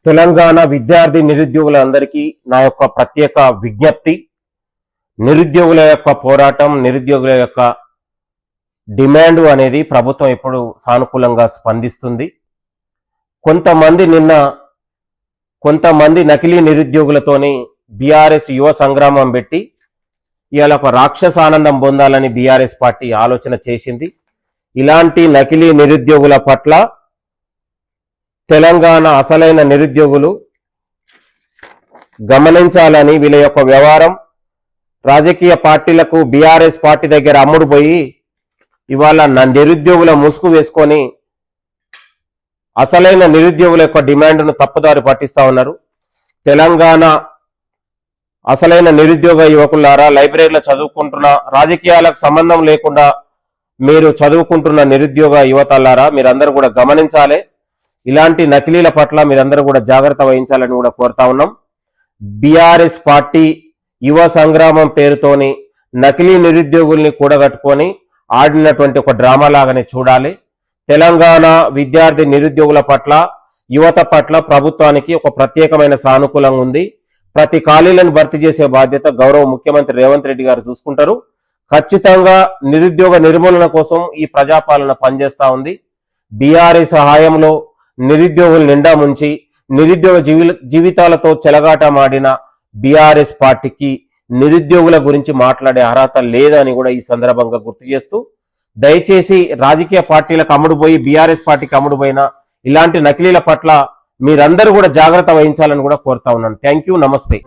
తెలంగాణ విద్యార్థి నిరుద్యోగులందరికీ నా యొక్క ప్రత్యేక విజ్ఞప్తి. నిరుద్యోగుల యొక్క పోరాటం, నిరుద్యోగుల యొక్క డిమాండ్ అనేది ప్రభుత్వం ఇప్పుడు సానుకూలంగా స్పందిస్తుంది. కొంతమంది నకిలీ నిరుద్యోగులతోని బీఆర్ఎస్ యువ సంగ్రామం పెట్టి ఇవాళ ఒక రాక్షస ఆనందం పొందాలని బీఆర్ఎస్ పార్టీ ఆలోచన చేసింది. ఇలాంటి నకిలీ నిరుద్యోగుల పట్ల తెలంగాణ అసలైన నిరుద్యోగులు గమనించాలని, వీళ్ళ యొక్క వ్యవహారం రాజకీయ పార్టీలకు బీఆర్ఎస్ పార్టీ దగ్గర అమ్ముడు పోయి ఇవాళ నిరుద్యోగుల ముసుగు వేసుకొని అసలైన నిరుద్యోగుల యొక్క డిమాండ్ను తప్పుదారి పట్టిస్తా ఉన్నారు. తెలంగాణ అసలైన నిరుద్యోగ యువకులారా, లైబ్రరీలో చదువుకుంటున్న, రాజకీయాలకు సంబంధం లేకుండా మీరు చదువుకుంటున్న నిరుద్యోగ యువతలారా, మీరందరూ కూడా గమనించాలి. ఇలాంటి నకిలీల పట్ల మీరందరూ కూడా జాగ్రత్త వహించాలని కూడా కోరుతా ఉన్నాం. బీఆర్ఎస్ పార్టీ యువ సంగ్రామం పేరుతోని నకిలీ నిరుద్యోగుల్ని కూడగట్టుకొని ఆడినటువంటి ఒక డ్రామా లాగానే చూడాలి. తెలంగాణ విద్యార్థి నిరుద్యోగుల పట్ల, యువత పట్ల ప్రభుత్వానికి ఒక ప్రత్యేకమైన సానుకూలంగా ఉంది. ప్రతి ఖాళీలను భర్తీ చేసే బాధ్యత గౌరవ ముఖ్యమంత్రి రేవంత్ రెడ్డి గారు చూసుకుంటారు. ఖచ్చితంగా నిరుద్యోగ నిర్మూలన కోసం ఈ ప్రజాపాలన పనిచేస్తా ఉంది. బీఆర్ఎస్ సహాయంలో నిరుద్యోగులు నిండా ముంచి నిరుద్యోగ జీవితాలతో చెలగాటమాడిన బీఆర్ఎస్ పార్టీకి నిరుద్యోగుల గురించి మాట్లాడే అర్హత లేదని కూడా ఈ సందర్భంగా గుర్తు చేస్తూ, దయచేసి రాజకీయ పార్టీలకు అమ్ముడుపోయి బీఆర్ఎస్ పార్టీకి అమ్ముడుపోయిన ఇలాంటి నకిలీల పట్ల మీరందరూ కూడా జాగ్రత్త వహించాలని కూడా కోరుతా ఉన్నాను. థ్యాంక్ యూ, నమస్తే.